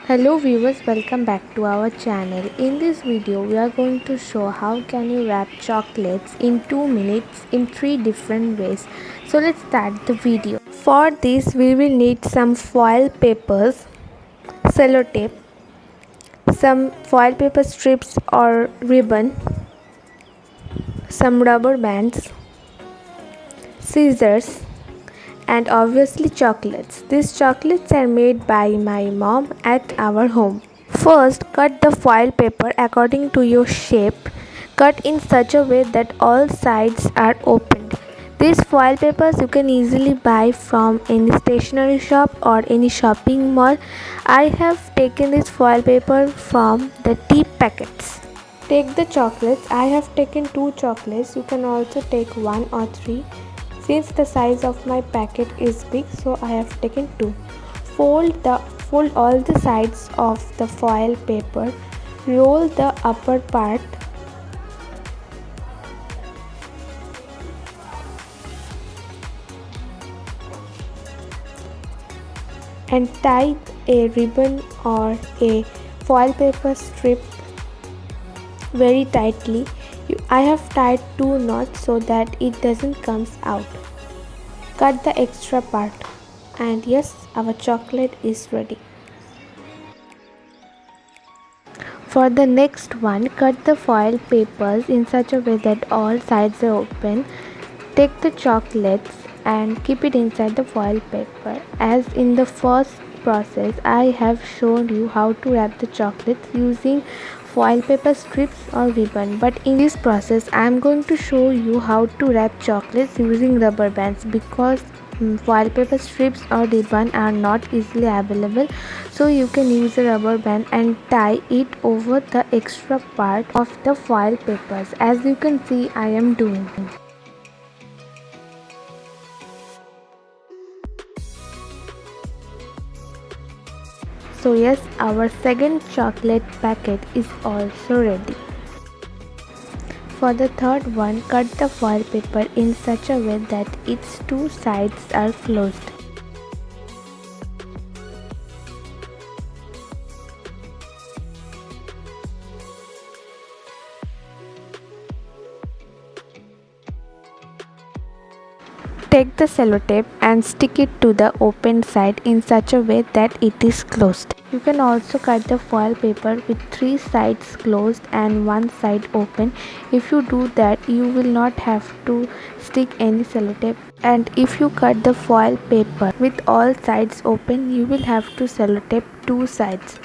Hello viewers, welcome back to our channel. In this video we are going to show how can you wrap chocolates in 2 minutes in 3 different ways. So let's start the video. For this we will need some foil papers, sellotape, some foil paper strips or ribbon, some rubber bands, scissors, and obviously chocolates. These chocolates are made by my mom at our home. First, cut the foil paper according to your shape. Cut in such a way that all sides are opened. These foil papers you can easily buy from any stationery shop or any shopping mall. I have taken this foil paper from the tea packets. Take the chocolates. I have taken 2 chocolates. You can also take 1 or 3. Since the size of my packet is big, so I have taken 2. Fold all the sides of the foil paper. Roll the upper part and tie a ribbon or a foil paper strip very tightly. I have tied 2 knots so that it doesn't comes out. Cut the extra part, and yes, our chocolate is ready. For the next one, cut the foil papers in such a way that all sides are open. Take the chocolates and keep it inside the foil paper. As in the first process, I have shown you how to wrap the chocolates using foil paper strips or ribbon, but in this process I am going to show you how to wrap chocolates using rubber bands because foil paper strips or ribbon are not easily available, so you can use a rubber band and tie it over the extra part of the foil papers, as you can see I am doing. So yes, our second chocolate packet is also ready. For the third one, cut the foil paper in such a way that its 2 sides are closed. Take the sellotape and stick it to the open side in such a way that it is closed. You can also cut the foil paper with 3 sides closed and 1 side open. If you do that, you will not have to stick any sellotape. And if you cut the foil paper with all sides open, you will have to sellotape 2 sides.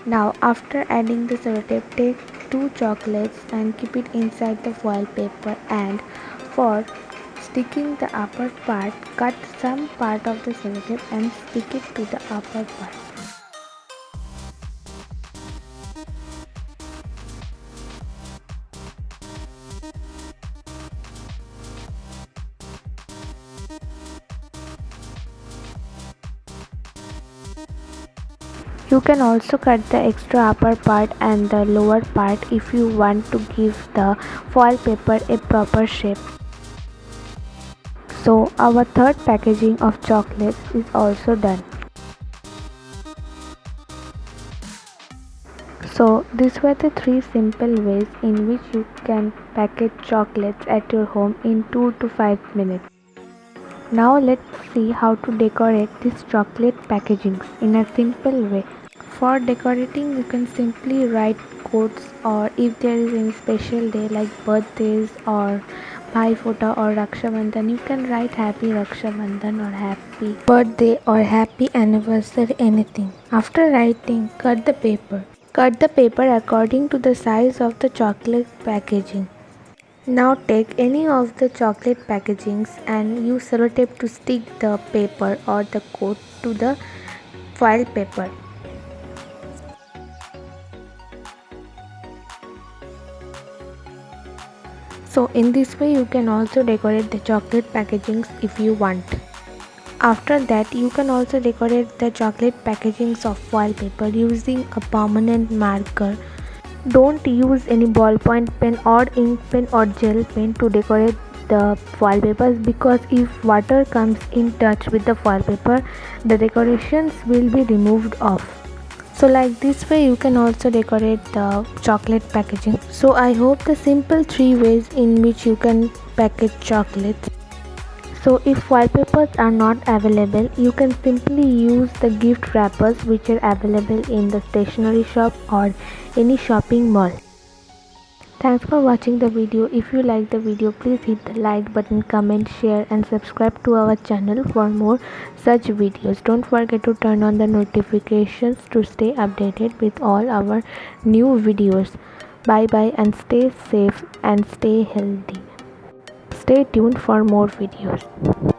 Now after adding the sellotape, take 2 chocolates and keep it inside the foil paper, and for sticking the upper part, cut some part of the sellotape and stick it to the upper part. You can also cut the extra upper part and the lower part if you want to give the foil paper a proper shape. So our third packaging of chocolates is also done. So these were the 3 simple ways in which you can package chocolates at your home in 2 to 5 minutes. Now let's see how to decorate these chocolate packagings in a simple way. For decorating, you can simply write quotes, or if there is any special day like birthdays or Bhai Phota or Raksha Bandhan, you can write Happy Raksha Bandhan or Happy Birthday or Happy Anniversary, anything. After writing, cut the paper. Cut the paper according to the size of the chocolate packaging. Now take any of the chocolate packagings and use sellotape to stick the paper or the coat to the foil paper. So in this way you can also decorate the chocolate packagings if you want. After that, you can also decorate the chocolate packagings of foil paper using a permanent marker. Don't use any ballpoint pen or ink pen or gel pen to decorate the foil papers, because if water comes in touch with the foil paper, the decorations will be removed off. So like this way you can also decorate the chocolate packaging. So I hope the simple 3 ways in which you can package chocolates. So if wallpapers are not available, you can simply use the gift wrappers which are available in the stationery shop or any shopping mall. Thanks for watching the video. If you like the video, please hit the like button, comment, share and subscribe to our channel for more such videos. Don't forget to turn on the notifications to stay updated with all our new videos. Bye bye and stay safe and stay healthy. Stay tuned for more videos.